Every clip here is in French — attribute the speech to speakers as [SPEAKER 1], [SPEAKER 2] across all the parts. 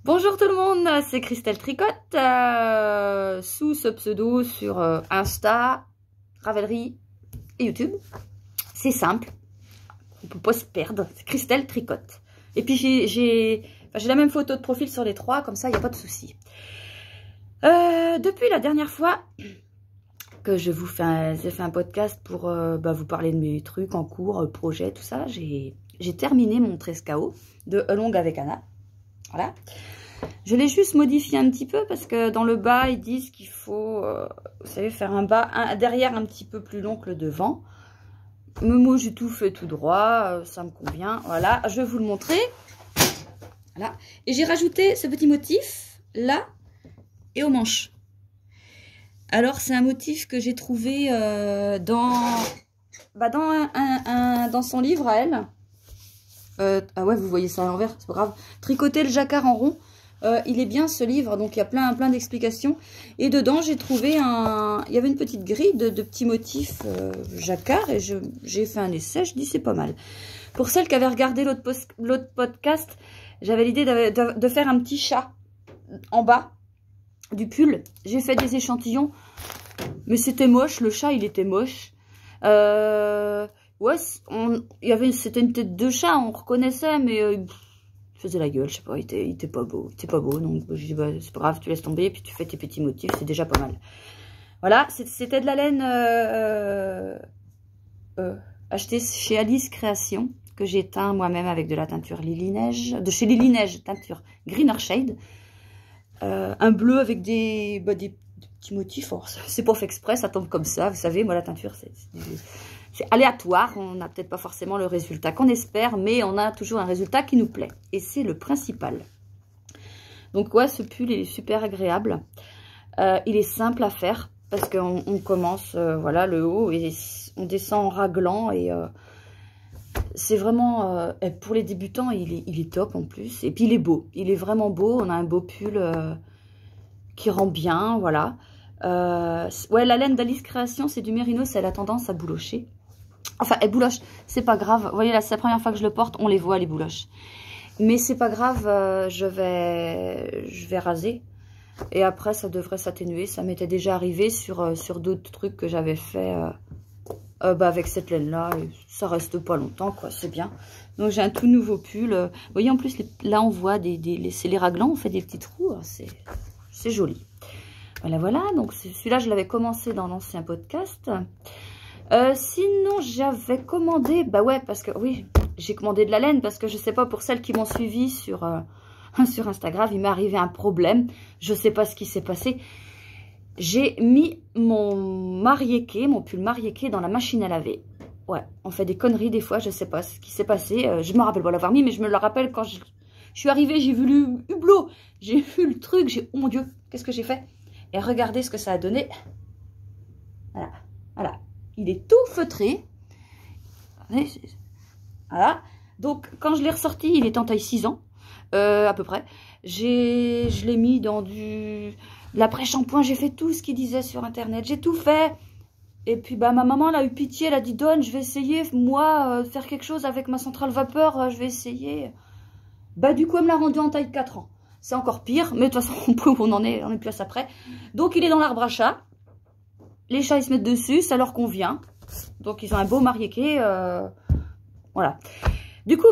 [SPEAKER 1] Bonjour tout le monde, c'est Christelle Tricotte, sous ce pseudo sur Insta, Ravelry et YouTube. C'est simple, on peut pas se perdre, c'est Christelle Tricotte. Et puis j'ai la même photo de profil sur les trois, comme ça il n'y a pas de souci. Depuis la dernière fois que j'ai fait un podcast pour vous parler de mes trucs en cours, projets, tout ça, j'ai terminé mon 13 KO de Along avec Anna. Voilà. Je l'ai juste modifié un petit peu parce que dans le bas, ils disent qu'il faut, vous savez, faire un bas derrière un petit peu plus long que le devant. Mais moi, j'ai tout fait tout droit, ça me convient. Voilà, je vais vous le montrer. Voilà. Et j'ai rajouté ce petit motif là et aux manches. Alors, c'est un motif que j'ai trouvé dans son livre à elle. Ah ouais, vous voyez ça à l'envers, c'est pas grave. Tricoter le jacquard en rond. Il est bien ce livre, donc il y a plein d'explications. Et dedans, j'ai trouvé il y avait une petite grille de petits motifs jacquard. Et j'ai fait un essai, je dis c'est pas mal. Pour celles qui avaient regardé l'autre podcast, j'avais l'idée de faire un petit chat en bas du pull. J'ai fait des échantillons, mais c'était moche, le chat il était moche. Ouais, c'était une tête de chat, on reconnaissait, mais il faisait la gueule, je sais pas, il était pas beau, donc je dis bah, c'est pas grave, tu laisses tomber, puis tu fais tes petits motifs, c'est déjà pas mal. Voilà, c'était de la laine achetée chez Alice Création, que j'ai teint moi-même avec de la teinture Lily Neige, de chez Lily Neige, teinture Greener Shade, un bleu avec des petits motifs, oh, c'est pas fait exprès, ça tombe comme ça, vous savez, moi la teinture c'est aléatoire, on n'a peut-être pas forcément le résultat qu'on espère, mais on a toujours un résultat qui nous plaît. Et c'est le principal. Donc ouais, ce pull il est super agréable. Il est simple à faire, parce qu'on commence, voilà, le haut, et on descend en raglant. Et c'est vraiment, pour les débutants, il est top en plus. Et puis il est beau, il est vraiment beau. On a un beau pull qui rend bien, voilà. Ouais, la laine d'Alice Création, c'est du mérinos, elle a tendance à boulocher. Enfin, elle bouloche, c'est pas grave. Vous voyez, là, c'est la première fois que je le porte, on les voit, les bouloches. Mais c'est pas grave, je vais raser. Et après, ça devrait s'atténuer. Ça m'était déjà arrivé sur d'autres trucs que j'avais fait avec cette laine-là. Ça reste pas longtemps, quoi, c'est bien. Donc, j'ai un tout nouveau pull. Vous voyez, en plus, là, on voit c'est les raglans, on fait des petits trous. C'est joli. Voilà. Donc, celui-là, je l'avais commencé dans l'ancien podcast. Sinon, j'avais commandé, bah ouais, parce que, oui, j'ai commandé de la laine, parce que je sais pas, pour celles qui m'ont suivi sur Instagram, il m'est arrivé un problème, je sais pas ce qui s'est passé. J'ai mis mon pull mariéqué dans la machine à laver. Ouais, on fait des conneries des fois, je sais pas ce qui s'est passé, je me rappelle pas l'avoir mis, mais je me le rappelle quand je suis arrivée, j'ai vu le hublot, j'ai vu le truc, oh mon Dieu, qu'est-ce que j'ai fait? Et regardez ce que ça a donné. Voilà. Il est tout feutré. Voilà. Donc, quand je l'ai ressorti, il est en taille 6 ans, à peu près. Je l'ai mis dans de l'après-shampoing. J'ai fait tout ce qu'il disait sur Internet. J'ai tout fait. Et puis, ma maman, elle a eu pitié. Elle a dit, Donne, je vais essayer, moi, de faire quelque chose avec ma centrale vapeur. Je vais essayer. Du coup, elle me l'a rendu en taille 4 ans. C'est encore pire. Mais de toute façon, on est plus à ça près. Donc, il est dans l'arbre à chat. Les chats, ils se mettent dessus, ça leur convient. Donc, ils ont un beau mariéqué. Voilà. Du coup,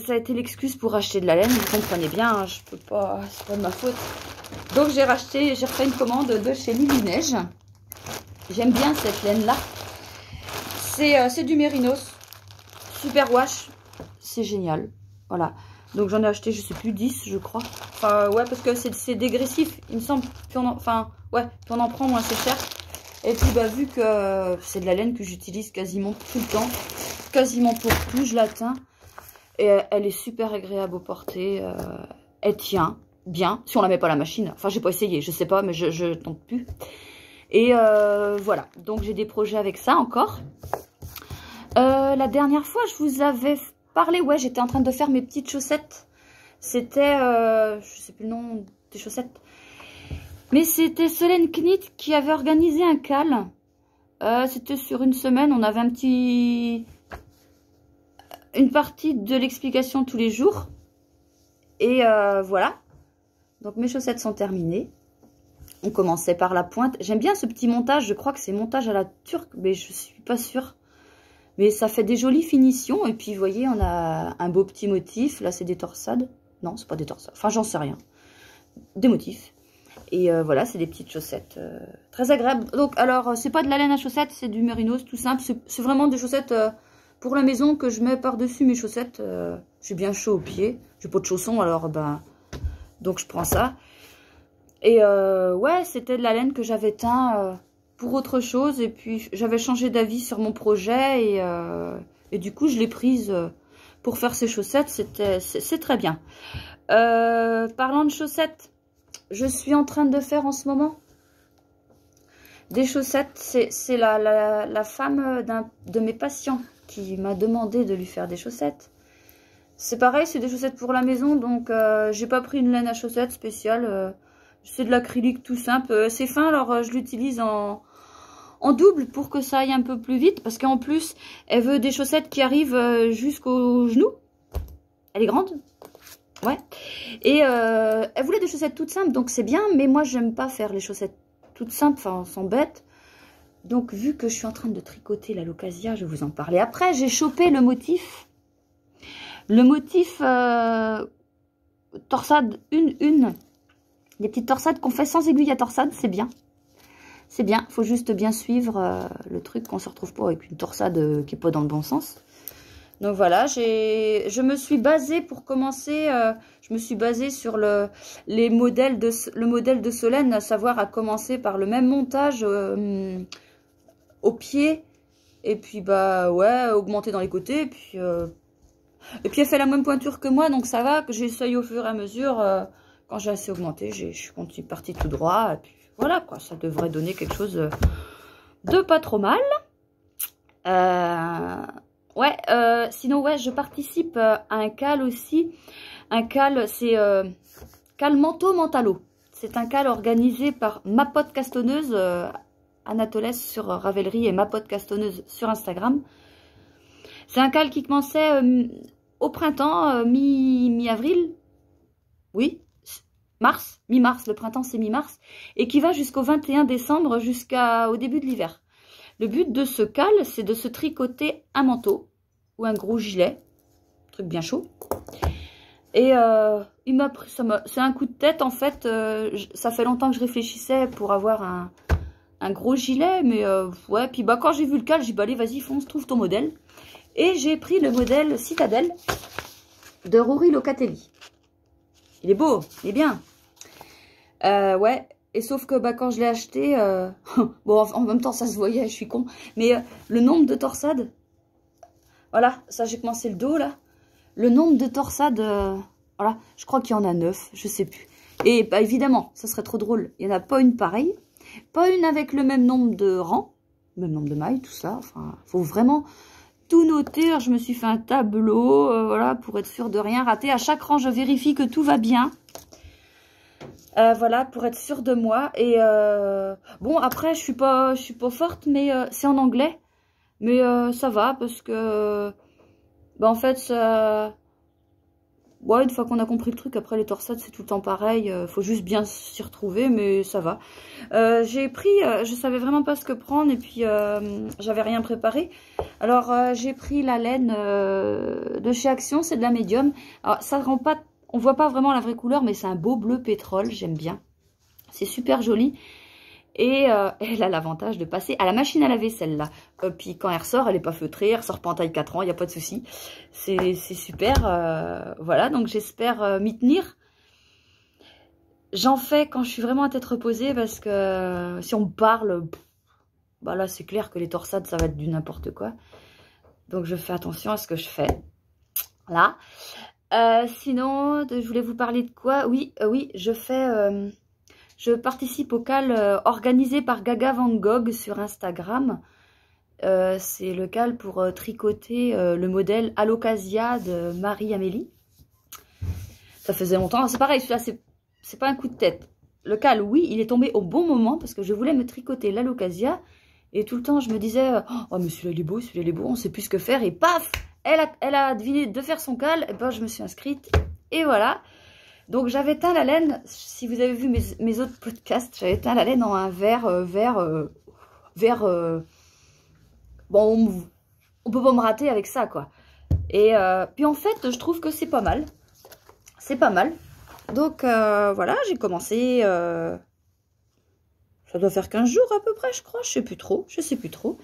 [SPEAKER 1] ça a été l'excuse pour acheter de la laine. Vous comprenez bien, hein, je peux pas, c'est pas de ma faute. Donc, j'ai refait une commande de chez Lily Neige. J'aime bien cette laine-là. C'est du mérinos. Super wash. C'est génial. Voilà. Donc, j'en ai acheté, je sais plus, 10, je crois. Enfin, ouais, parce que c'est dégressif, il me semble. Puis on en prend moins, c'est cher. Et puis, vu que c'est de la laine que j'utilise quasiment tout le temps, quasiment pour tout, je la teins. Et elle est super agréable au porter. Elle tient bien, si on la met pas à la machine. Enfin, j'ai pas essayé, je sais pas, mais je tente plus. Et voilà, donc j'ai des projets avec ça encore. La dernière fois, je vous avais parlé, ouais, j'étais en train de faire mes petites chaussettes. C'était, je sais plus le nom des chaussettes. Mais c'était Solène Knit qui avait organisé un cal. C'était sur une semaine. On avait une partie de l'explication tous les jours. Et voilà. Donc mes chaussettes sont terminées. On commençait par la pointe. J'aime bien ce petit montage. Je crois que c'est montage à la turque, mais je suis pas sûre. Mais ça fait des jolies finitions. Et puis, vous voyez, on a un beau petit motif. Là, c'est des torsades. Non, c'est pas des torsades. Enfin, j'en sais rien. Des motifs. Et voilà, c'est des petites chaussettes très agréables. Donc, alors, c'est pas de la laine à chaussettes, c'est du mérinos, tout simple. C'est vraiment des chaussettes pour la maison que je mets par-dessus mes chaussettes. J'ai bien chaud aux pieds. J'ai pas de chaussons, alors, ben... Donc, je prends ça. Et ouais, c'était de la laine que j'avais teint pour autre chose. Et puis, j'avais changé d'avis sur mon projet. Et du coup, je l'ai prise pour faire ces chaussettes. C'est très bien. Parlant de chaussettes, je suis en train de faire en ce moment des chaussettes. C'est la femme de mes patients qui m'a demandé de lui faire des chaussettes. C'est pareil, c'est des chaussettes pour la maison. Donc, j'ai pas pris une laine à chaussettes spéciale. C'est de l'acrylique tout simple. C'est fin, alors je l'utilise en double pour que ça aille un peu plus vite. Parce qu'en plus, elle veut des chaussettes qui arrivent jusqu'au genou. Elle est grande. Ouais. Et elle voulait des chaussettes toutes simples, donc c'est bien. Mais moi, j'aime pas faire les chaussettes toutes simples. Enfin, on s'embête. Donc, vu que je suis en train de tricoter la Locasia, je vais vous en parler après. J'ai chopé le motif. Le motif torsade une. Des petites torsades qu'on fait sans aiguille à torsade, c'est bien. C'est bien, il faut juste bien suivre le truc, qu'on ne se retrouve pas avec une torsade qui n'est pas dans le bon sens. Donc voilà, je me suis basée pour commencer, je me suis basée sur le modèle de Solène, à savoir à commencer par le même montage au pied, et puis bah ouais, augmenter dans les côtés, et puis elle fait la même pointure que moi, donc ça va, que j'essaye au fur et à mesure. Quand j'ai assez augmenté, je suis partie tout droit. Et puis voilà, quoi. Ça devrait donner quelque chose de pas trop mal. Ouais, sinon, ouais, je participe à un cal aussi. Un cal, c'est cal manteau mentalo. C'est un cal organisé par ma pote castonneuse, Anatolès sur Ravelry et ma pote castonneuse sur Instagram. C'est un cal qui commençait au printemps, mi-avril. Oui. Mars, mi-mars, le printemps c'est mi-mars, et qui va jusqu'au 21 décembre, jusqu'au début de l'hiver. Le but de ce cal, c'est de se tricoter un manteau ou un gros gilet, truc bien chaud. Et il m'a pris, c'est un coup de tête en fait. Ça fait longtemps que je réfléchissais pour avoir un gros gilet, mais ouais. Puis bah quand j'ai vu le cal, j'ai dit bah allez vas-y fonce, trouve ton modèle. Et j'ai pris le modèle Citadelle de Rory Locatelli. Il est beau, il est bien. Ouais, et sauf que bah, quand je l'ai acheté, bon, en même temps, ça se voyait, je suis con. Mais le nombre de torsades, voilà, ça j'ai commencé le dos, là. Le nombre de torsades, voilà, je crois qu'il y en a 9, je sais plus. Et bah, évidemment, ça serait trop drôle. Il n'y en a pas une pareille. Pas une avec le même nombre de rangs, même nombre de mailles, tout ça. Enfin, faut vraiment tout noter. Alors, je me suis fait un tableau, voilà, pour être sûre de rien rater. À chaque rang, je vérifie que tout va bien. Voilà, pour être sûre de moi. Et bon, après, je suis pas forte, mais c'est en anglais. Mais ça va, parce que bah, en fait, ça... Ouais, une fois qu'on a compris le truc, après les torsades, c'est tout le temps pareil. Faut juste bien s'y retrouver, mais ça va. J'ai pris, je savais vraiment pas ce que prendre, et puis j'avais rien préparé. Alors, j'ai pris la laine de chez Action, c'est de la médium. Alors, ça rend pas, on voit pas vraiment la vraie couleur, mais c'est un beau bleu pétrole, j'aime bien. C'est super joli. Et elle a l'avantage de passer à la machine à laver, celle-là. Puis quand elle ressort, elle n'est pas feutrée, elle ressort pas en taille 4 ans, il n'y a pas de souci. C'est super. Voilà, donc j'espère m'y tenir. J'en fais quand je suis vraiment à tête reposée, parce que si on me parle, bah là c'est clair que les torsades, ça va être du n'importe quoi. Donc je fais attention à ce que je fais. Là. Sinon, je voulais vous parler de quoi? Oui, oui, je fais... je participe au cal organisé par Gaga Van Gogh sur Instagram. C'est le cal pour tricoter le modèle Alocasia de Marie-Amélie. Ça faisait longtemps. C'est pareil, celui-là, c'est pas un coup de tête. Le cal, oui, il est tombé au bon moment parce que je voulais me tricoter l'Alocasia. Et tout le temps, je me disais, oh, mais celui-là, il est beau, celui-là, il est beau, on sait plus ce que faire. Et paf, elle a deviné de faire son cal. Et ben, je me suis inscrite. Et voilà. Donc j'avais teint la laine, si vous avez vu mes autres podcasts, j'avais teint la laine en un vert, bon, on peut pas me rater avec ça, quoi. Et puis en fait, je trouve que c'est pas mal. C'est pas mal. Donc voilà, j'ai commencé, ça doit faire 15 jours à peu près, je crois, je sais plus trop.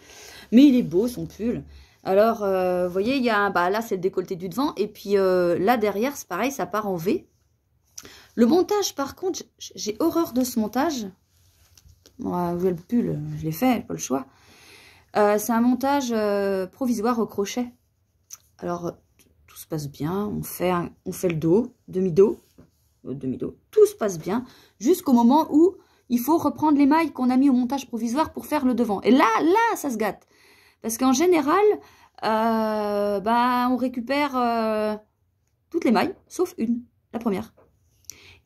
[SPEAKER 1] Mais il est beau son pull. Alors, vous voyez, il y a, là c'est le décolleté du devant, et puis là derrière, c'est pareil, ça part en V. Le montage, par contre, j'ai horreur de ce montage. Bon, vous voyez le pull, je l'ai fait, pas le choix. C'est un montage provisoire au crochet. Alors, tout se passe bien. On fait le dos, demi-dos. Tout se passe bien. Jusqu'au moment où il faut reprendre les mailles qu'on a mis au montage provisoire pour faire le devant. Et là, ça se gâte. Parce qu'en général, on récupère toutes les mailles, sauf une, la première.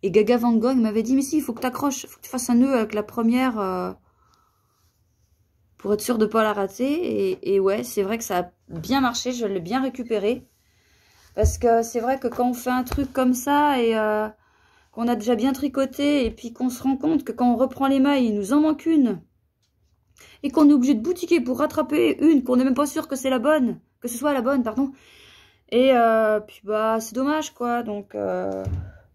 [SPEAKER 1] Et Gaga Van Gogh m'avait dit, mais si, il faut que tu accroches, il faut que tu fasses un nœud avec la première pour être sûr de ne pas la rater. Et ouais, c'est vrai que ça a bien marché, je l'ai bien récupéré. Parce que c'est vrai que quand on fait un truc comme ça et qu'on a déjà bien tricoté et puis qu'on se rend compte que quand on reprend les mailles, il nous en manque une. Et qu'on est obligé de boutiquer pour rattraper une, qu'on n'est même pas sûr que c'est la bonne, que ce soit la bonne, pardon. Et puis c'est dommage, quoi. Donc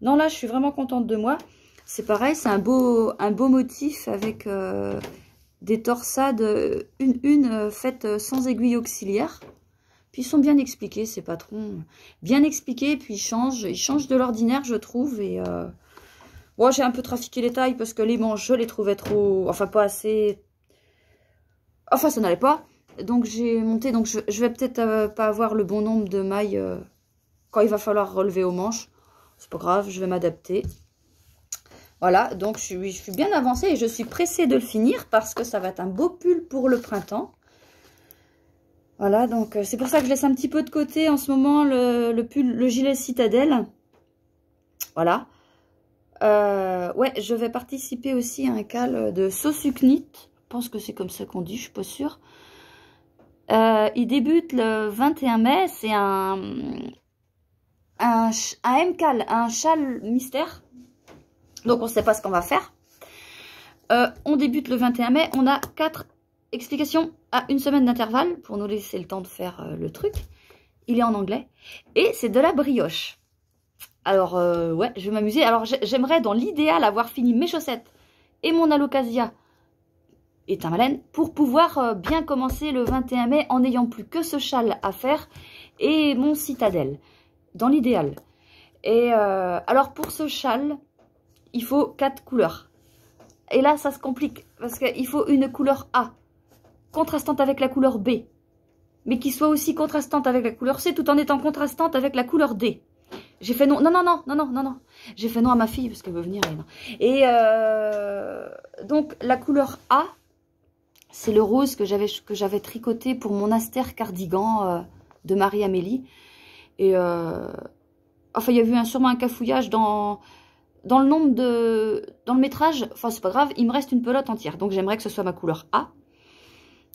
[SPEAKER 1] non, là je suis vraiment contente de moi. C'est pareil, c'est un beau motif avec des torsades, une faite sans aiguille auxiliaire. Puis ils sont bien expliqués, ces patrons. Bien expliqués, puis ils changent de l'ordinaire, je trouve. Et bon, j'ai un peu trafiqué les tailles parce que les manches, je les trouvais trop, enfin pas assez. Enfin, ça n'allait pas. Donc, j'ai monté. Donc, je vais peut-être pas avoir le bon nombre de mailles quand il va falloir relever aux manches. C'est pas grave, je vais m'adapter. Voilà, donc je suis bien avancée et je suis pressée de le finir parce que ça va être un beau pull pour le printemps. Voilà, donc c'est pour ça que je laisse un petit peu de côté en ce moment le pull, le gilet citadelle. Voilà. Ouais, je vais participer aussi à un cal de Sosuknit. Je pense que c'est comme ça qu'on dit, je suis pas sûre. Il débute le 21 mai, c'est un MCAL, un châle mystère. Donc on ne sait pas ce qu'on va faire. On débute le 21 mai, on a 4 explications à une semaine d'intervalle pour nous laisser le temps de faire le truc. Il est en anglais et c'est de la brioche. Alors ouais, je vais m'amuser. Alors j'aimerais dans l'idéal avoir fini mes chaussettes et mon alocasia et Tamalène pour pouvoir bien commencer le 21 mai en n'ayant plus que ce châle à faire et mon citadelle, dans l'idéal. Et alors pour ce châle, il faut 4 couleurs. Et là, ça se complique parce qu'il faut une couleur A, contrastante avec la couleur B, mais qui soit aussi contrastante avec la couleur C, tout en étant contrastante avec la couleur D. J'ai fait non. J'ai fait non à ma fille parce qu'elle veut venir. Et donc la couleur A, c'est le rose que j'avais tricoté pour mon Aster cardigan de Marie-Amélie. Et enfin, il y a eu sûrement un cafouillage dans le métrage. Enfin, c'est pas grave, il me reste une pelote entière. Donc, j'aimerais que ce soit ma couleur A,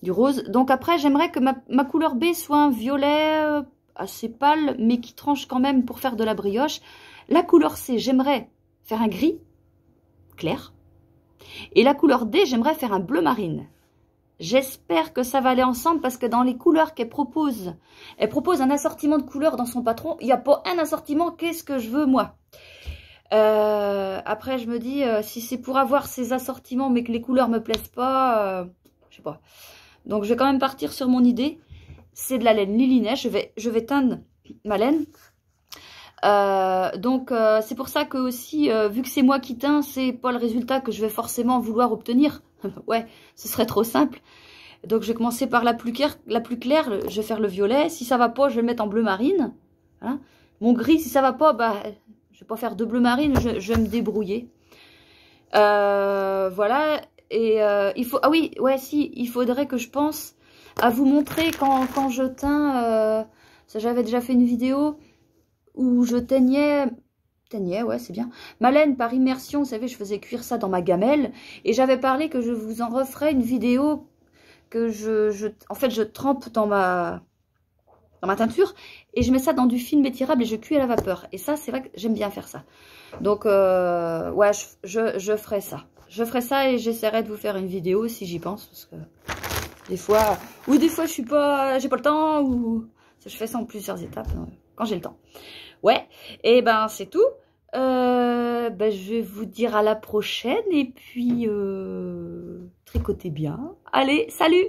[SPEAKER 1] du rose. Donc, après, j'aimerais que ma couleur B soit un violet assez pâle, mais qui tranche quand même pour faire de la brioche. La couleur C, j'aimerais faire un gris clair. Et la couleur D, j'aimerais faire un bleu marine. J'espère que ça va aller ensemble parce que dans les couleurs qu'elle propose un assortiment de couleurs dans son patron. Il n'y a pas un assortiment, qu'est-ce que je veux moi? Après, je me dis, si c'est pour avoir ces assortiments mais que les couleurs me plaisent pas, je sais pas. Donc, je vais quand même partir sur mon idée. C'est de la laine Lily Neige. Je vais teindre ma laine. Donc, c'est pour ça que aussi, vu que c'est moi qui teins, c'est pas le résultat que je vais forcément vouloir obtenir. Ouais, ce serait trop simple. Donc, je vais commencer par la plus claire. Je vais faire le violet. Si ça va pas, je vais le mettre en bleu marine. Voilà. Mon gris, si ça va pas, je vais pas faire de bleu marine. Je vais me débrouiller. Voilà. Et il faut... Ah oui, ouais, si. Il faudrait que je pense à vous montrer quand je teins. Ça, j'avais déjà fait une vidéo où je teignais, ouais, c'est bien, ma laine par immersion. Vous savez, je faisais cuire ça dans ma gamelle. Et j'avais parlé que je vous en referais une vidéo que en fait, je trempe dans ma dans ma teinture, et je mets ça dans du film étirable et je cuis à la vapeur. Et ça, c'est vrai que j'aime bien faire ça. Donc, ouais, je ferai ça. Je ferai ça et j'essaierai de vous faire une vidéo si j'y pense, parce que des fois, ou des fois, j'ai pas le temps, ou je fais ça en plusieurs étapes quand j'ai le temps. Ouais, et ben c'est tout. Ben, je vais vous dire à la prochaine et puis tricotez bien. Allez, salut!